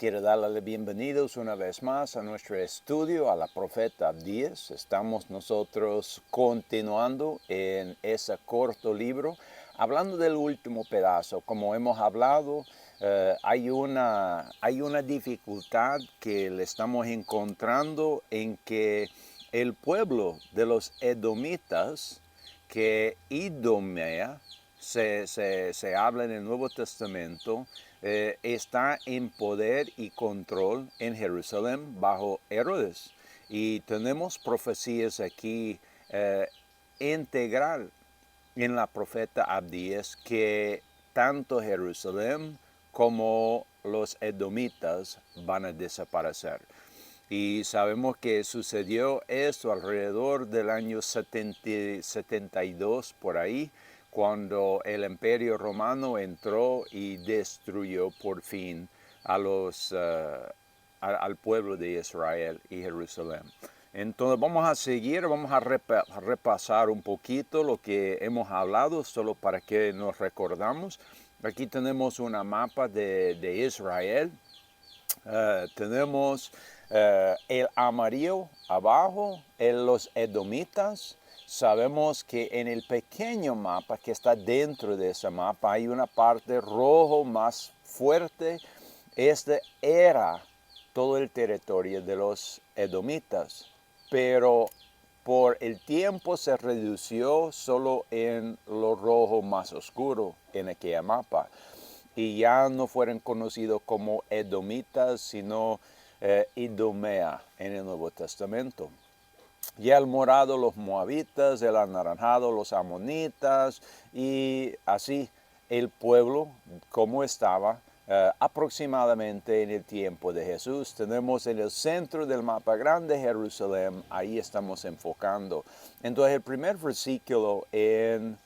quiero darle bienvenidos una vez más a nuestro estudio a la profeta Abdías. Estamos nosotros continuando en ese corto libro, hablando del último pedazo. Como hemos hablado, hay una dificultad que le estamos encontrando en que el pueblo de los edomitas, que Idomea se habla en el Nuevo Testamento, está en poder y control en Jerusalén bajo Herodes. Y tenemos profecías aquí integral en la profeta Abdías que tanto Jerusalén como los edomitas van a desaparecer. Y sabemos que sucedió esto alrededor del año 72 por ahí, cuando el Imperio Romano entró y destruyó por fin al pueblo de Israel y Jerusalén. Entonces vamos a seguir, vamos a repasar un poquito lo que hemos hablado, solo para que nos recordamos. Aquí tenemos una mapa de Israel. Tenemos el amarillo abajo, los edomitas. Sabemos que en el pequeño mapa que está dentro de ese mapa hay una parte rojo más fuerte. Este era todo el territorio de los edomitas, pero por el tiempo se redució solo en lo rojo más oscuro en aquel mapa. Y ya no fueron conocidos como edomitas, sino Idomea en el Nuevo Testamento. Y el morado los moabitas, el anaranjado los amonitas, y así el pueblo como estaba aproximadamente en el tiempo de Jesús. Tenemos en el centro del mapa grande Jerusalén, ahí estamos enfocando. Entonces el primer versículo en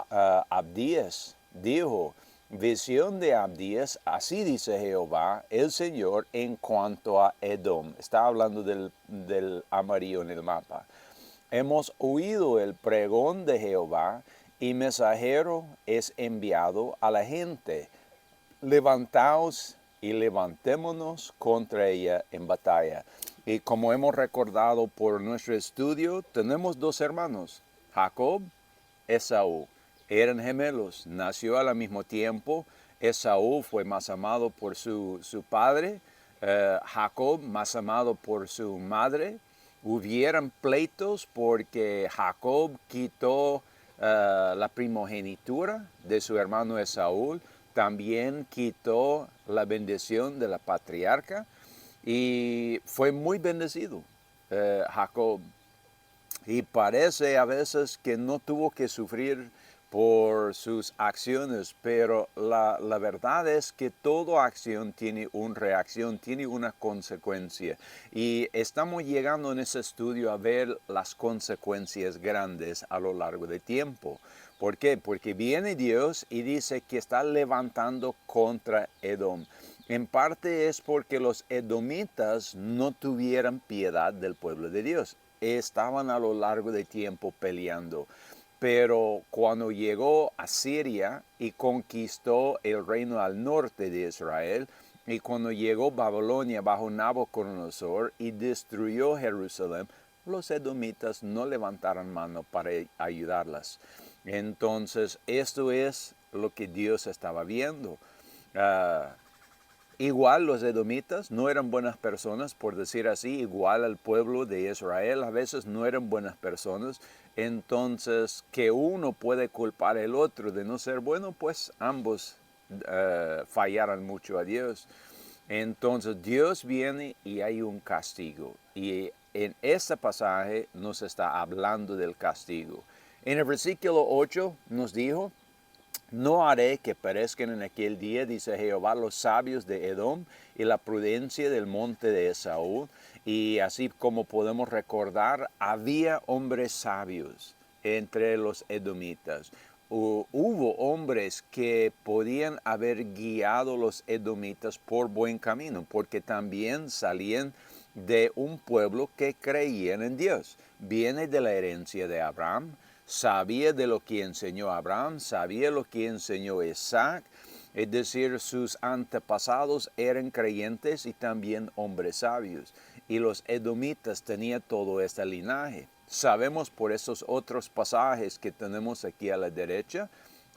Abdías dijo: visión de Abdías, así dice Jehová, el Señor, en cuanto a Edom. Está hablando del amarillo en el mapa. Hemos oído el pregón de Jehová, y mensajero es enviado a la gente. Levantaos y levantémonos contra ella en batalla. Y como hemos recordado por nuestro estudio, tenemos dos hermanos, Jacob, Esaú. Eran gemelos, nació al mismo tiempo. Esaú fue más amado por su padre, Jacob más amado por su madre. Hubieran pleitos porque Jacob quitó la primogenitura de su hermano Esaú, también quitó la bendición de la patriarca y fue muy bendecido Jacob. Y parece a veces que no tuvo que sufrir por sus acciones, pero la verdad es que toda acción tiene una reacción, tiene una consecuencia. Y estamos llegando en ese estudio a ver las consecuencias grandes a lo largo del tiempo. ¿Por qué? Porque viene Dios y dice que está levantando contra Edom. En parte es porque los edomitas no tuvieran piedad del pueblo de Dios. Estaban a lo largo del tiempo peleando. Pero cuando llegó a Siria y conquistó el reino al norte de Israel, y cuando llegó Babilonia bajo Nabucodonosor y destruyó Jerusalén, los edomitas no levantaron mano para ayudarlas. Entonces, esto es lo que Dios estaba viendo. Igual los edomitas no eran buenas personas, por decir así, igual al pueblo de Israel a veces no eran buenas personas. Entonces, que uno puede culpar al otro de no ser bueno, pues ambos fallaron mucho a Dios. Entonces Dios viene y hay un castigo. Y en este pasaje nos está hablando del castigo. En el versículo 8 nos dijo: no haré que perezcan en aquel día, dice Jehová, los sabios de Edom y la prudencia del monte de Esaú. Y así como podemos recordar, había hombres sabios entre los edomitas. Hubo hombres que podían haber guiado los edomitas por buen camino, porque también salían de un pueblo que creían en Dios. Viene de la herencia de Abraham. Sabía de lo que enseñó Abraham, sabía lo que enseñó Isaac. Es decir, sus antepasados eran creyentes y también hombres sabios. Y los edomitas tenían todo este linaje. Sabemos por esos otros pasajes que tenemos aquí a la derecha,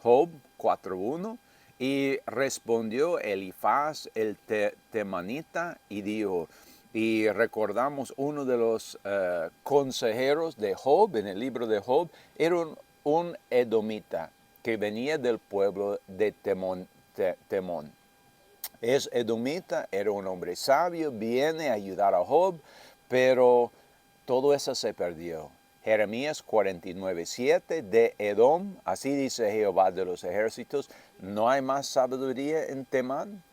Job 4:1, y respondió Elifaz el temanita y dijo, y recordamos uno de los consejeros de Job, en el libro de Job, era un edomita que venía del pueblo de Temón. Es edomita, era un hombre sabio, viene a ayudar a Job, pero todo eso se perdió. Jeremías 49:7 de Edom, así dice Jehová de los ejércitos, no hay más sabiduría en Temán,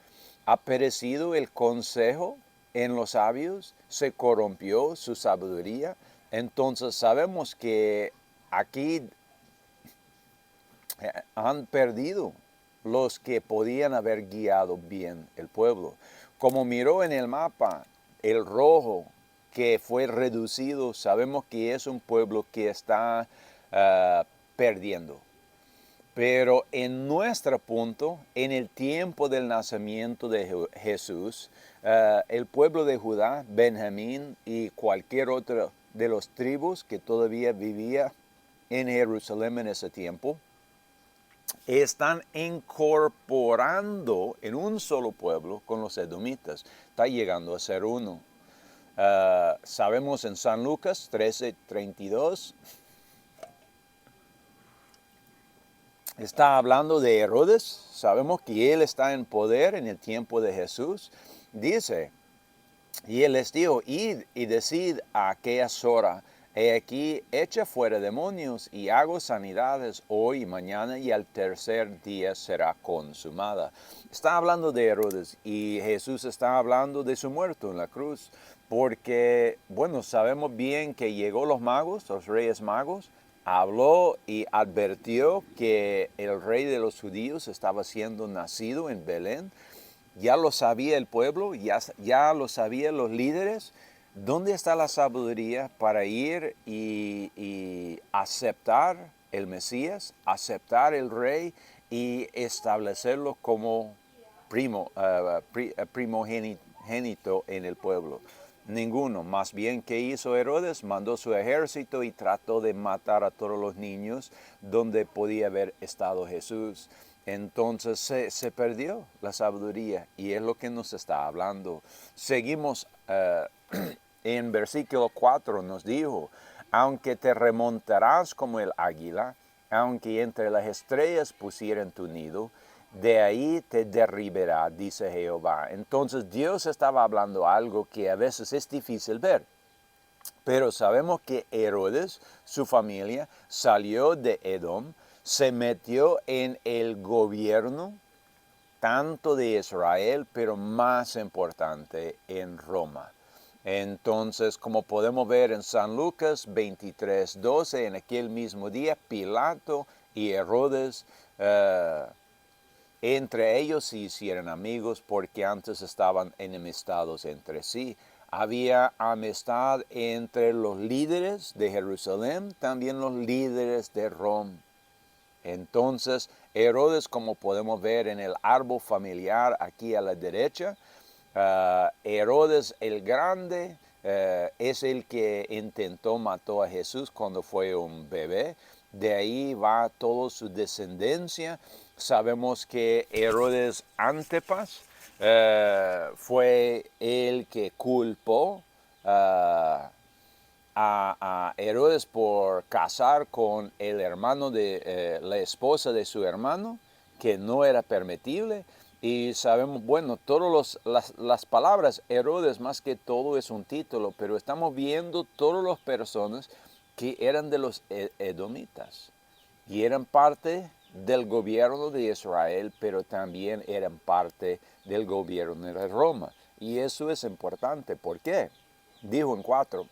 ha perecido el consejo en los sabios, se corrompió su sabiduría. Entonces sabemos que aquí han perdido los que podían haber guiado bien el pueblo. Como miró en el mapa, el rojo que fue reducido, sabemos que es un pueblo que está perdiendo. Pero en nuestro punto, en el tiempo del nacimiento de Jesús, el pueblo de Judá, Benjamín y cualquier otro de los tribus que todavía vivía en Jerusalén en ese tiempo, están incorporando en un solo pueblo con los edomitas. Está llegando a ser uno. Sabemos en San Lucas 13:32, está hablando de Herodes. Sabemos que él está en poder en el tiempo de Jesús. Dice, y él les dijo, id y decid a aquellas horas, he aquí, echa fuera demonios y hago sanidades hoy y mañana y al tercer día será consumada. Está hablando de Herodes y Jesús está hablando de su muerto en la cruz. Porque, bueno, sabemos bien que llegó los magos, los reyes magos, habló y advirtió que el rey de los judíos estaba siendo nacido en Belén. Ya lo sabía el pueblo, ya lo sabían los líderes. ¿Dónde está la sabiduría para ir y aceptar el Mesías, aceptar el rey y establecerlo como primogénito en el pueblo? Ninguno. Más bien, ¿qué hizo Herodes? Mandó su ejército y trató de matar a todos los niños donde podía haber estado Jesús. Entonces se perdió la sabiduría y es lo que nos está hablando. Seguimos en versículo 4 nos dijo, aunque te remontarás como el águila, aunque entre las estrellas pusieren tu nido, de ahí te derribará, dice Jehová. Entonces Dios estaba hablando algo que a veces es difícil ver. Pero sabemos que Herodes, su familia, salió de Edom, se metió en el gobierno tanto de Israel, pero más importante en Roma. Entonces, como podemos ver en San Lucas 23:12, en aquel mismo día, Pilato y Herodes, entre ellos se hicieron amigos porque antes estaban enemistados entre sí. Había amistad entre los líderes de Jerusalén, también los líderes de Roma. Entonces, Herodes, como podemos ver en el árbol familiar aquí a la derecha, Herodes el Grande es el que intentó matar a Jesús cuando fue un bebé. De ahí va toda su descendencia. Sabemos que Herodes Antipas fue el que culpó a Herodes por casar con el hermano de la esposa de su hermano, que no era permitible. Y sabemos, bueno, todas las palabras Herodes más que todo es un título, pero estamos viendo todas las personas que eran de los edomitas y eran parte del gobierno de Israel, pero también eran parte del gobierno de Roma. Y eso es importante. ¿Por qué? Dijo en 4,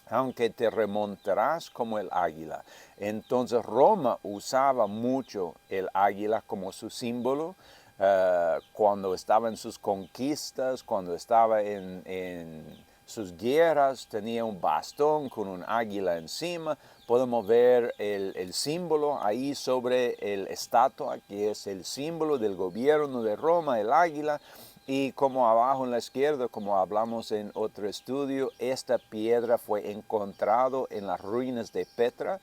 aunque te remontarás como el águila. Entonces Roma usaba mucho el águila como su símbolo cuando estaba en sus conquistas, cuando estaba en sus guerras, tenía un bastón con un águila encima. Podemos ver el símbolo ahí sobre el estatua, que es el símbolo del gobierno de Roma, el águila. Y como abajo en la izquierda, como hablamos en otro estudio, esta piedra fue encontrado en las ruinas de Petra.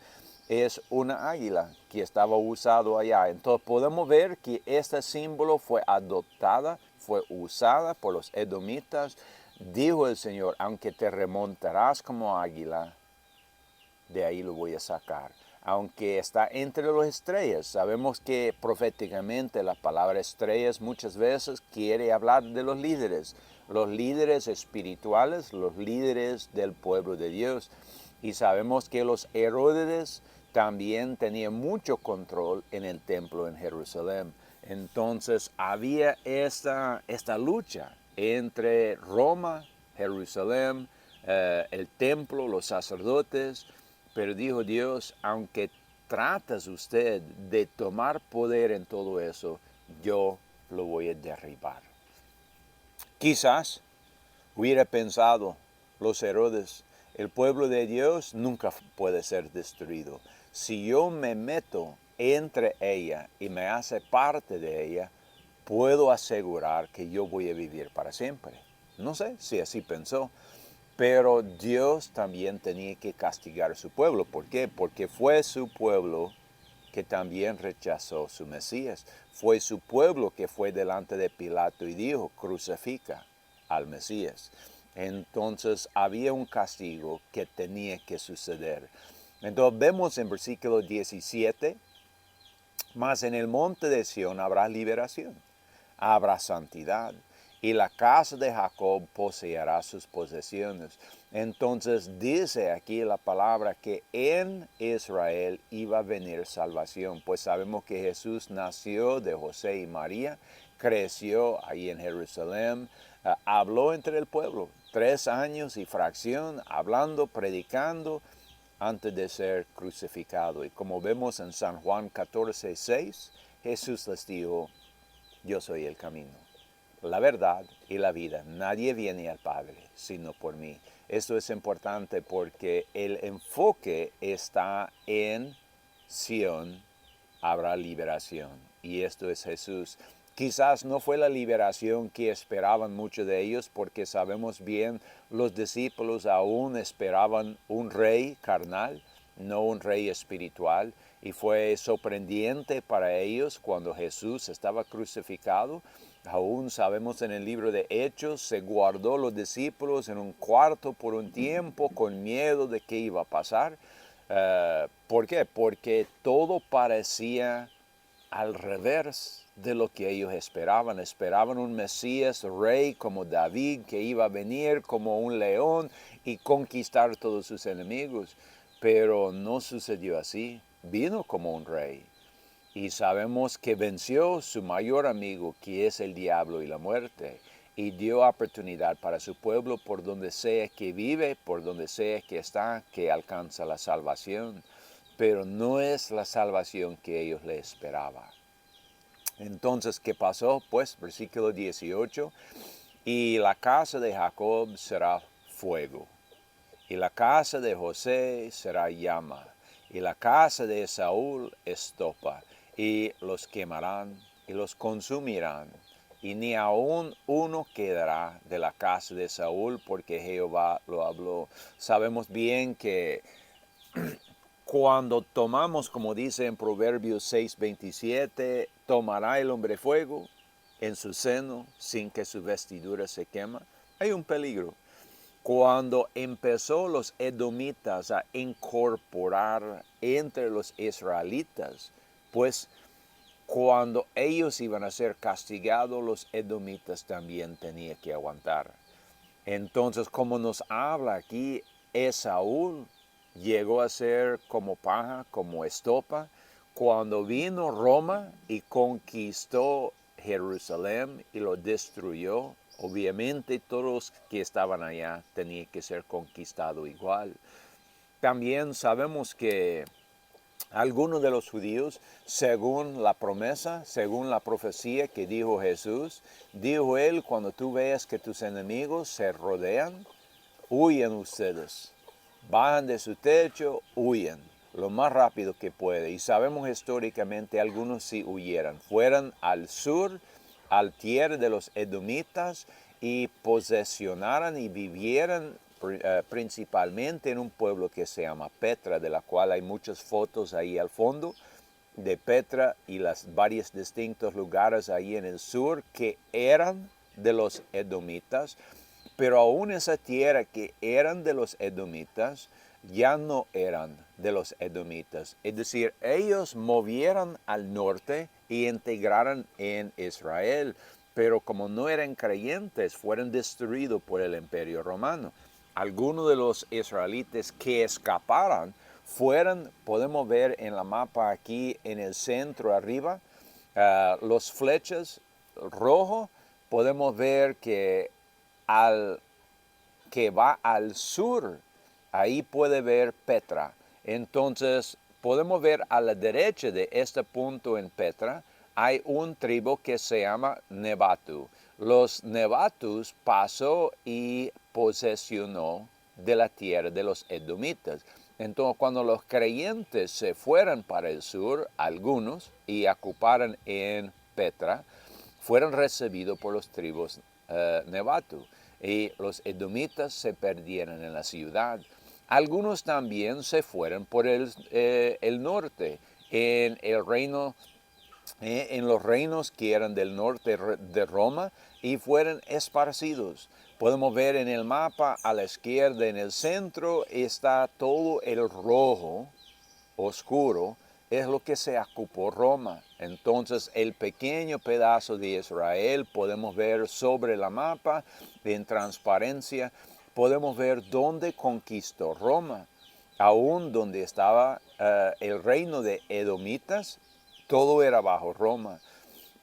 Es una águila que estaba usado allá. Entonces podemos ver que este símbolo fue adoptada, fue usada por los edomitas. Dijo el Señor, aunque te remontarás como águila, de ahí lo voy a sacar. Aunque está entre las estrellas, sabemos que proféticamente la palabra estrellas muchas veces quiere hablar de los líderes espirituales, los líderes del pueblo de Dios. Y sabemos que los Herodes también tenían mucho control en el templo en Jerusalén. Entonces había esta lucha entre Roma, Jerusalén, el templo, los sacerdotes. Pero dijo Dios, aunque tratas usted de tomar poder en todo eso, yo lo voy a derribar. Quizás hubiera pensado los Herodes, el pueblo de Dios nunca puede ser destruido. Si yo me meto entre ella y me hace parte de ella, puedo asegurar que yo voy a vivir para siempre. No sé si así pensó. Pero Dios también tenía que castigar a su pueblo. ¿Por qué? Porque fue su pueblo que también rechazó su Mesías. Fue su pueblo que fue delante de Pilato y dijo, crucifica al Mesías. Entonces había un castigo que tenía que suceder. Entonces vemos en versículo 17, mas en el monte de Sión habrá liberación, habrá santidad, y la casa de Jacob poseerá sus posesiones. Entonces dice aquí la palabra que en Israel iba a venir salvación, pues sabemos que Jesús nació de José y María, creció ahí en Jerusalén, habló entre el pueblo, 3 años y fracción, hablando, predicando, antes de ser crucificado. Y como vemos en San Juan 14:6, Jesús les dijo, yo soy el camino, la verdad y la vida. Nadie viene al Padre sino por mí. Esto es importante porque el enfoque está en Sión, habrá liberación. Y esto es Jesús. Quizás no fue la liberación que esperaban muchos de ellos, porque sabemos bien, los discípulos aún esperaban un rey carnal, no un rey espiritual. Y fue sorprendente para ellos cuando Jesús estaba crucificado. Aún sabemos en el libro de Hechos, se guardó los discípulos en un cuarto por un tiempo con miedo de qué iba a pasar. ¿Por qué? Porque todo parecía al revés de lo que ellos esperaban. Esperaban un Mesías rey como David, que iba a venir como un león y conquistar todos sus enemigos. Pero no sucedió así. Vino como un rey. Y sabemos que venció su mayor amigo, que es el diablo y la muerte, y dio oportunidad para su pueblo por donde sea que vive, por donde sea que está, que alcanza la salvación. Pero no es la salvación que ellos le esperaban. Entonces, ¿qué pasó? Pues, versículo 18, y la casa de Jacob será fuego, y la casa de José será llama, y la casa de Saúl estopa, y los quemarán y los consumirán, y ni aun uno quedará de la casa de Saúl, porque Jehová lo habló. Sabemos bien que cuando tomamos, como dice en Proverbios 6:27, tomará el hombre fuego en su seno sin que su vestidura se quema. Hay un peligro. Cuando empezó los edomitas a incorporar entre los israelitas, pues cuando ellos iban a ser castigados, los edomitas también tenían que aguantar. Entonces, como nos habla aquí, Esaú llegó a ser como paja, como estopa. Cuando vino Roma y conquistó Jerusalén y lo destruyó, obviamente todos los que estaban allá tenían que ser conquistados igual. También sabemos que algunos de los judíos, según la promesa, según la profecía que dijo Jesús, dijo él, cuando tú veas que tus enemigos se rodean, huyen ustedes. Bajan de su techo, huyen lo más rápido que puede. Y sabemos históricamente algunos sí huyeran. Fueran al sur, al tierra de los edomitas y posesionaran y vivieran principalmente en un pueblo que se llama Petra, de la cual hay muchas fotos ahí al fondo de Petra y las varios distintos lugares ahí en el sur que eran de los edomitas, pero aún esa tierra que eran de los edomitas ya no eran de los edomitas. Es decir, ellos movieron al norte y integraron en Israel, pero como no eran creyentes, fueron destruidos por el Imperio Romano. Algunos de los israelitas que escaparon fueron, podemos ver en la mapa aquí en el centro arriba, los flechas rojos, podemos ver que que va al sur, ahí puede ver Petra. Entonces, podemos ver a la derecha de este punto en Petra, hay un tribu que se llama Nebatu. Los Nebatus pasó y posesionó de la tierra de los edomitas. Entonces, cuando los creyentes se fueron para el sur, algunos, y ocuparon en Petra, fueron recibidos por los tribus Nebatu. Y los edomitas se perdieron en la ciudad. Algunos también se fueron por el norte, en el reino, en los reinos que eran del norte de Roma, y fueron esparcidos. Podemos ver en el mapa a la izquierda, en el centro, está todo el rojo oscuro, es lo que se ocupó Roma. Entonces el pequeño pedazo de Israel podemos ver sobre la mapa en transparencia, podemos ver dónde conquistó Roma. Aún donde estaba el reino de edomitas, todo era bajo Roma.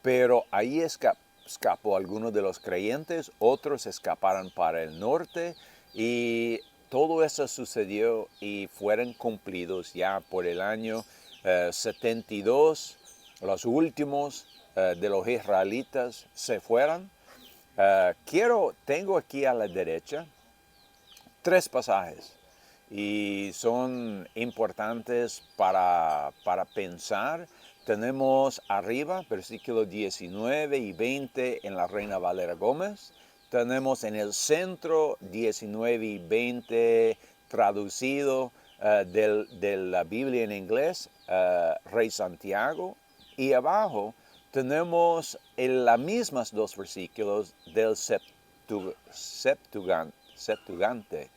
Pero ahí escapó algunos de los creyentes, otros escaparon para el norte y todo eso sucedió y fueron cumplidos ya por el año 72. Los últimos de los israelitas se fueron. Tengo aquí a la derecha 3 pasajes y son importantes para pensar. Tenemos arriba versículos 19 y 20 en la Reina Valera Gómez. Tenemos en el centro 19 y 20 traducido de la Biblia en inglés, Rey Santiago. Y abajo tenemos en las mismas 2 versículos del Septuaginte,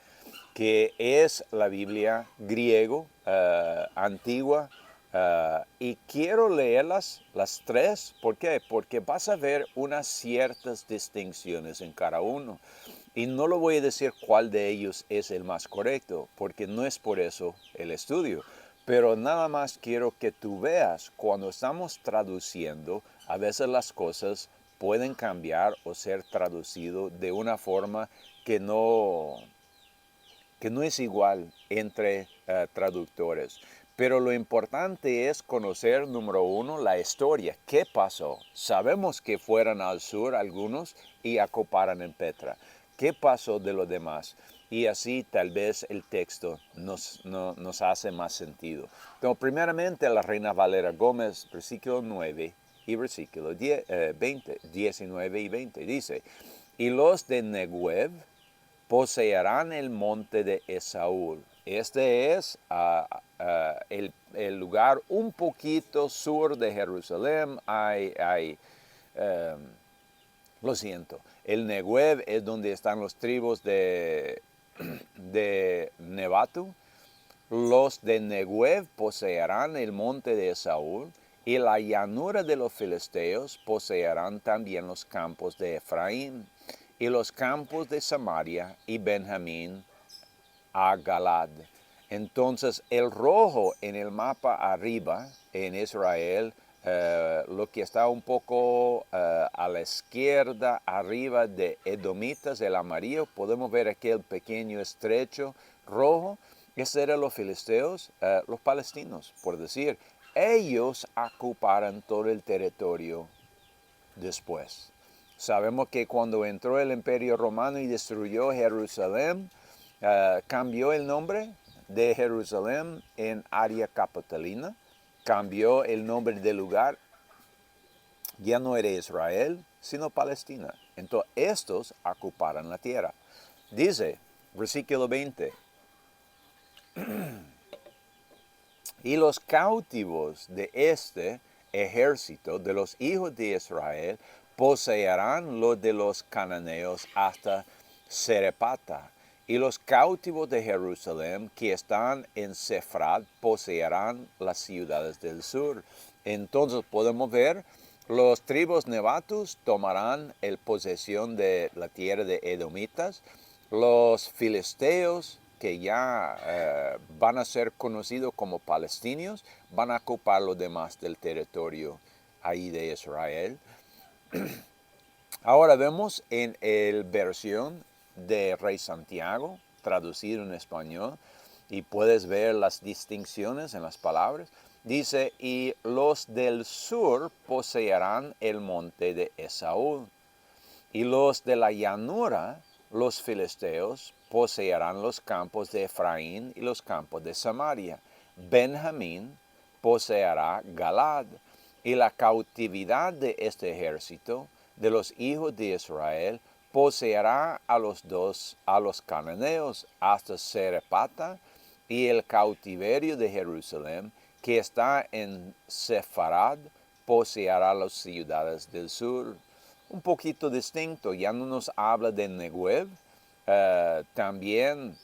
que es la Biblia griego antigua. Y quiero leerlas las 3. ¿Por qué? Porque vas a ver unas ciertas distinciones en cada uno. Y no lo voy a decir cuál de ellos es el más correcto, porque no es por eso el estudio. Pero nada más quiero que tú veas, cuando estamos traduciendo, a veces las cosas pueden cambiar o ser traducido de una forma que no es igual entre traductores. Pero lo importante es conocer, número 1, la historia. ¿Qué pasó? Sabemos que fueron al sur algunos y ocuparon en Petra. ¿Qué pasó de los demás? Y así tal vez el texto nos hace más sentido. Entonces, primeramente, la Reina Valera Gómez, versículo 9 y versículo 20, 19 y 20, dice: y los de Negev poseerán el monte de Esaú. Este es el lugar un poquito sur de Jerusalén. Lo siento, el Negev es donde están los tribus de Nebatu. Los de Negev poseerán el monte de Esaú, y la llanura de los filisteos poseerán también los campos de Efraín, y los campos de Samaria y Benjamín a Galad. Entonces el rojo en el mapa arriba en Israel, lo que está un poco a la izquierda arriba de edomitas, el amarillo, podemos ver aquel pequeño estrecho rojo. Ese eran los filisteos, los palestinos, por decir. Ellos ocuparon todo el territorio después. Sabemos que cuando entró el Imperio Romano y destruyó Jerusalén, cambió el nombre de Jerusalén en área capitalina, cambió el nombre del lugar, ya no era Israel, sino Palestina. Entonces estos ocuparon la tierra. Dice, versículo 20, y los cautivos de este ejército de los hijos de Israel poseerán lo de los cananeos hasta Serepata. Y los cautivos de Jerusalén que están en Sefrad poseerán las ciudades del sur. Entonces podemos ver, los tribus nebatus tomarán el posesión de la tierra de edomitas, los filisteos que ya van a ser conocidos como palestinos, van a ocupar lo demás del territorio ahí de Israel. Ahora vemos en la versión de Rey Santiago, traducido en español, y puedes ver las distinciones en las palabras. Dice, y los del sur poseerán el monte de Esaú, y los de la llanura, los filisteos, poseerán los campos de Efraín y los campos de Samaria. Benjamín poseerá Galad, y la cautividad de este ejército de los hijos de Israel poseerá a los cananeos hasta Serepata, y el cautiverio de Jerusalén que está en Sefarad poseerá las ciudades del sur. Un poquito distinto, ya no nos habla de Negev, también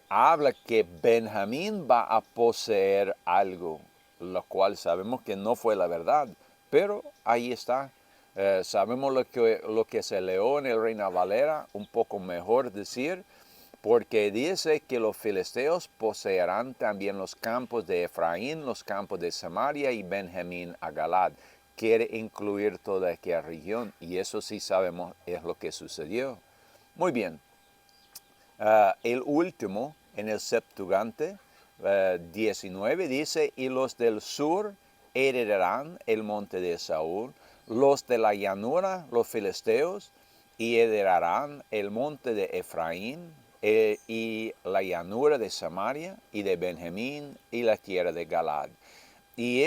habla que Benjamín va a poseer algo, lo cual sabemos que no fue la verdad, pero ahí está. Sabemos lo que se leó en el Reina Valera, un poco mejor decir, porque dice que los filisteos poseerán también los campos de Efraín, los campos de Samaria y Benjamín a Galad. Quiere incluir toda aquella región, y eso sí sabemos es lo que sucedió. Muy bien. El último, en el Septuaginte 19, dice, y los del sur heredarán el monte de Saúl, los de la llanura, los filisteos, y heredarán el monte de Efraín, y la llanura de Samaria, y de Benjamín, y la tierra de Galad. Y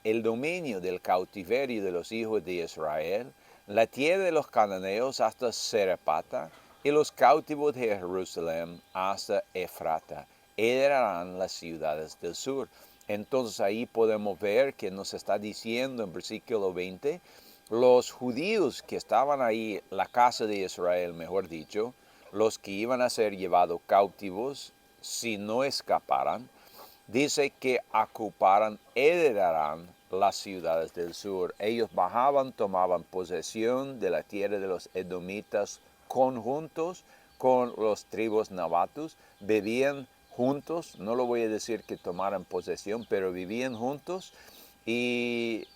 el dominio del cautiverio de los hijos de Israel, la tierra de los cananeos hasta Serepata, y los cautivos de Jerusalén hasta Efrata, heredarán las ciudades del sur. Entonces ahí podemos ver que nos está diciendo en versículo 20, los judíos que estaban ahí, la casa de Israel, mejor dicho, los que iban a ser llevados cautivos si no escaparan, dice que ocuparan, heredarán las ciudades del sur. Ellos bajaban, tomaban posesión de la tierra de los edomitas conjuntos con los tribus nabatus, vivían juntos, no lo voy a decir que tomaran posesión, pero vivían juntos y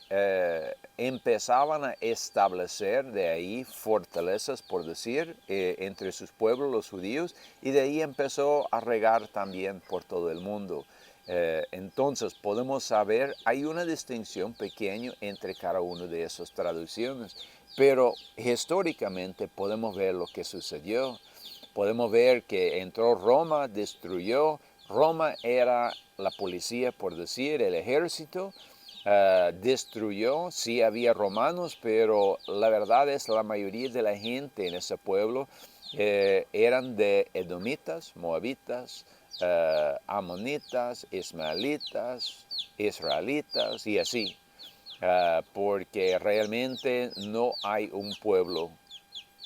empezaban a establecer de ahí fortalezas, por decir, entre sus pueblos, los judíos, y de ahí empezó a regar también por todo el mundo. Entonces podemos saber, hay una distinción pequeña entre cada una de esas traducciones, pero históricamente podemos ver lo que sucedió. Podemos ver que entró Roma, destruyó. Roma era la policía, por decir, el ejército. Destruyó, sí había romanos, pero la verdad es la mayoría de la gente en ese pueblo eran de edomitas, moabitas, amonitas, ismaelitas, israelitas y así, porque realmente no hay un pueblo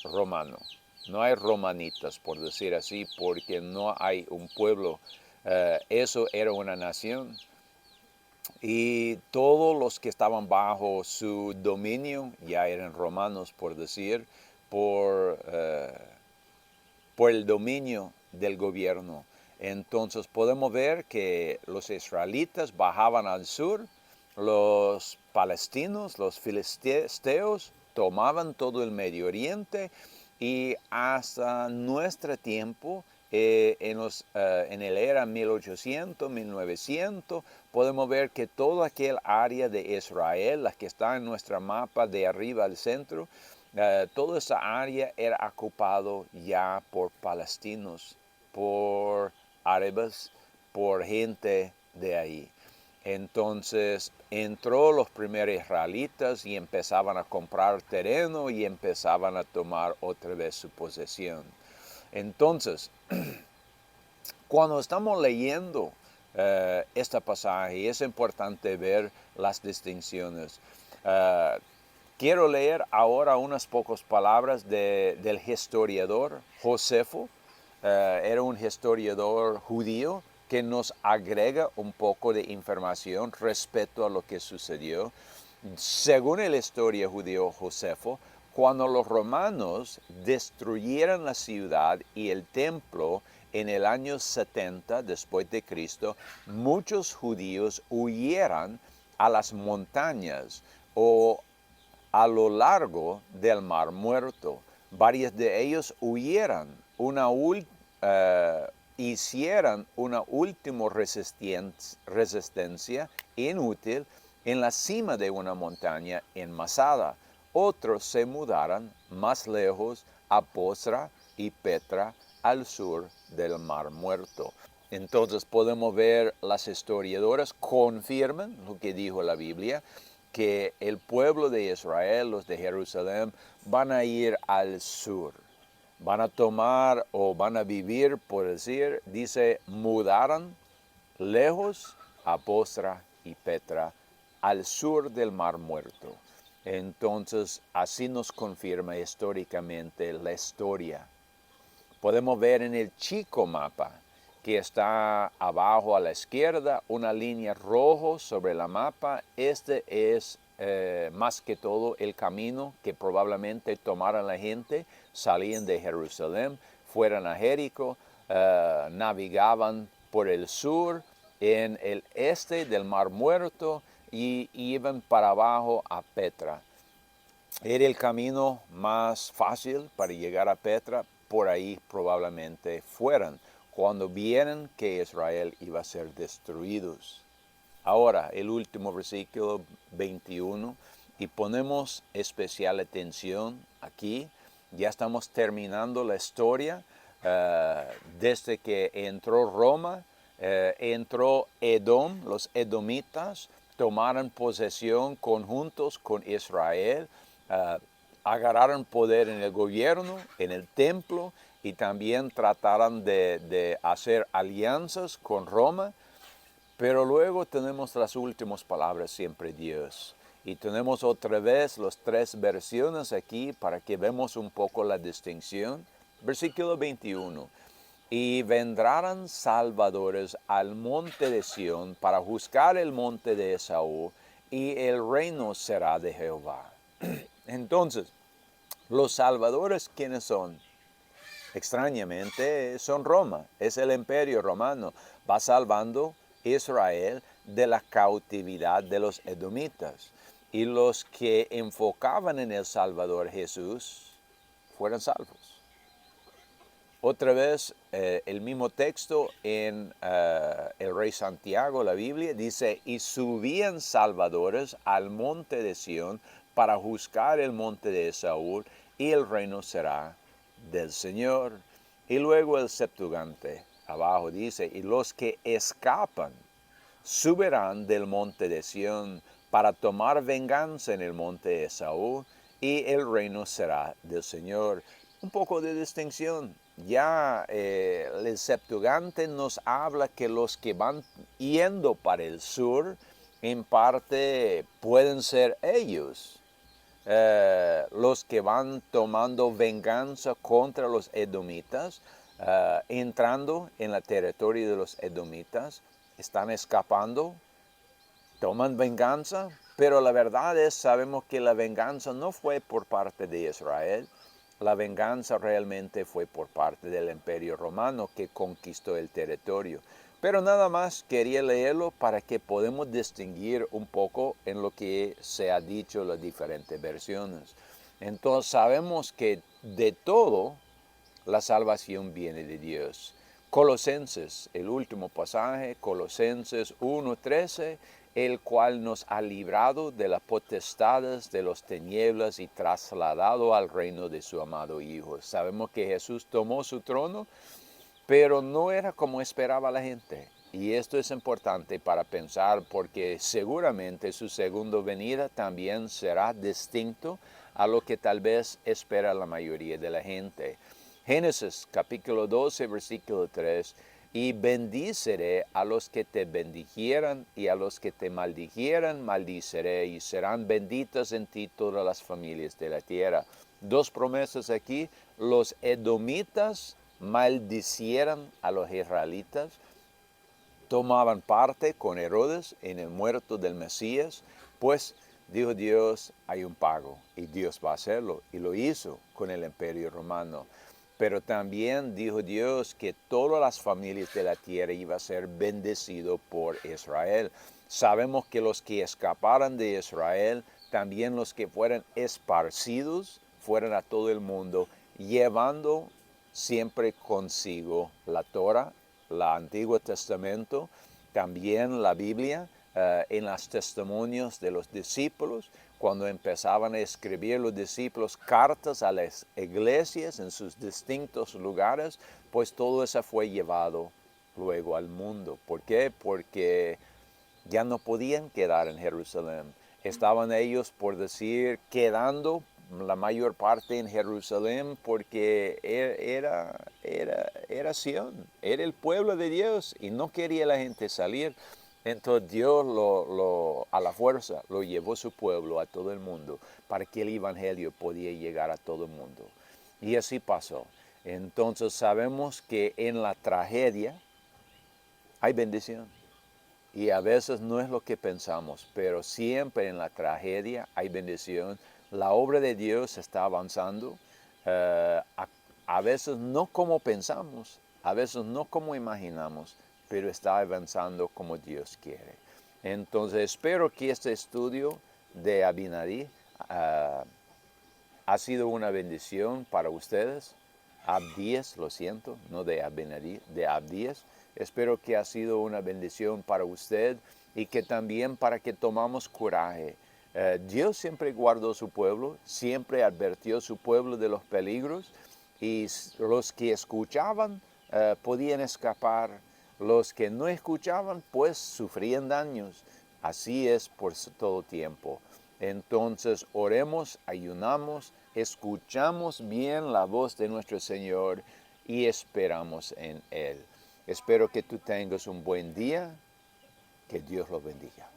romano, no hay romanitas, por decir así, porque no hay un pueblo. Eso era una nación. Y todos los que estaban bajo su dominio ya eran romanos, por decir, por el dominio del gobierno. Entonces podemos ver que los israelitas bajaban al sur, los palestinos, los filisteos, tomaban todo el Medio Oriente y hasta nuestro tiempo, en el era 1800, 1900, podemos ver que toda aquel área de Israel, la que está en nuestro mapa de arriba al centro, toda esa área era ocupado ya por palestinos, por árabes, por gente de ahí. Entonces entró los primeros israelitas y empezaban a comprar terreno y empezaban a tomar otra vez su posesión. Entonces, cuando estamos leyendo este pasaje, es importante ver las distinciones. Quiero leer ahora unas pocas palabras del historiador Josefo. Era un historiador judío que nos agrega un poco de información respecto a lo que sucedió. Según el historia judío Josefo, cuando los romanos destruyeron la ciudad y el templo en el año 70 después de Cristo, muchos judíos huyeron a las montañas o a lo largo del Mar Muerto. Varios de ellos huyeron, hicieron una última resistencia inútil en la cima de una montaña enmasada. Otros se mudaron más lejos a Bosra y Petra al sur del Mar Muerto. Entonces podemos ver, las historiadoras confirman lo que dijo la Biblia, que el pueblo de Israel, los de Jerusalén, van a ir al sur. Van a tomar o van a vivir, por decir, dice, mudaron lejos a Bosra y Petra, al sur del Mar Muerto. Entonces, así nos confirma históricamente la historia. Podemos ver en el chico mapa que está abajo a la izquierda, una línea roja sobre la mapa. Este es más que todo el camino que probablemente tomaron la gente, salían de Jerusalén, fueron a Jericó, navegaban por el sur, en el este del Mar Muerto y iban para abajo a Petra. Era el camino más fácil para llegar a Petra, por ahí probablemente fueran, cuando vieron que Israel iba a ser destruidos. Ahora, el último versículo 21, y ponemos especial atención aquí, ya estamos terminando la historia, desde que entró Roma, entró Edom, los edomitas, tomaron posesión conjuntos con Israel, agarraron poder en el gobierno, en el templo, y también trataron de hacer alianzas con Roma. Pero luego tenemos las últimas palabras, siempre Dios. Y tenemos otra vez las tres versiones aquí para que vemos un poco la distinción. Versículo 21. Y vendrán salvadores al monte de Sión para juzgar el monte de Esaú, y el reino será de Jehová. Entonces, los salvadores, ¿quiénes son? Extrañamente son Roma, es el imperio romano. Va salvando Israel de la cautividad de los edomitas. Y los que enfocaban en el Salvador Jesús fueron salvos. Otra vez, el mismo texto en el rey Santiago, la Biblia, dice, y subían salvadores al monte de Sión para juzgar el monte de Esaú, y el reino será del Señor. Y luego el Septuaginte, abajo dice, y los que escapan subirán del monte de Sión para tomar venganza en el monte de Esaú, y el reino será del Señor. Un poco de distinción. Ya el Septuaginte nos habla que los que van yendo para el sur, en parte pueden ser ellos. Los que van tomando venganza contra los edomitas, entrando en el territorio de los edomitas, están escapando, toman venganza, pero la verdad es, sabemos que la venganza no fue por parte de Israel, la venganza realmente fue por parte del Imperio Romano que conquistó el territorio. Pero nada más quería leerlo para que podamos distinguir un poco en lo que se ha dicho en las diferentes versiones. Entonces sabemos que de todo la salvación viene de Dios. Colosenses, el último pasaje, Colosenses 1:13, el cual nos ha librado de las potestades de las tinieblas y trasladado al reino de su amado Hijo. Sabemos que Jesús tomó su trono pero no era como esperaba la gente. Y esto es importante para pensar porque seguramente su segunda venida también será distinto a lo que tal vez espera la mayoría de la gente. Génesis capítulo 12, versículo 3, y bendíceré a los que te bendijieran y a los que te maldijieran maldiceré, y serán benditas en ti todas las familias de la tierra. Dos promesas aquí: los edomitas maldicieran a los israelitas, tomaban parte con Herodes en el muerto del Mesías, pues dijo Dios, hay un pago y Dios va a hacerlo, y lo hizo con el Imperio Romano. Pero también dijo Dios que todas las familias de la tierra iban a ser bendecidos por Israel. Sabemos que los que escaparan de Israel, también los que fueran esparcidos, fueran a todo el mundo, llevando siempre consigo la Torah, el Antiguo Testamento, también la Biblia, en los testimonios de los discípulos, cuando empezaban a escribir los discípulos cartas a las iglesias en sus distintos lugares, pues todo eso fue llevado luego al mundo. ¿Por qué? Porque ya no podían quedar en Jerusalén. Estaban ellos, por decir, quedando la mayor parte en Jerusalén porque era Sión, era el pueblo de Dios y no quería la gente salir. Entonces Dios a la fuerza lo llevó su pueblo a todo el mundo para que el evangelio podía llegar a todo el mundo. Y así pasó. Entonces sabemos que en la tragedia hay bendición. Y a veces no es lo que pensamos, pero siempre en la tragedia hay bendición. La obra de Dios está avanzando, a veces no como pensamos, a veces no como imaginamos, pero está avanzando como Dios quiere. Entonces espero que este estudio de Abinadí ha sido una bendición para ustedes. Abdías, lo siento, no de Abinadí, de Abdías. Espero que ha sido una bendición para usted y que también para que tomamos coraje. Dios siempre guardó su pueblo, siempre advirtió su pueblo de los peligros, y los que escuchaban podían escapar. Los que no escuchaban pues sufrían daños. Así es por todo tiempo. Entonces oremos, ayunamos, escuchamos bien la voz de nuestro Señor y esperamos en Él. Espero que tú tengas un buen día. Que Dios los bendiga.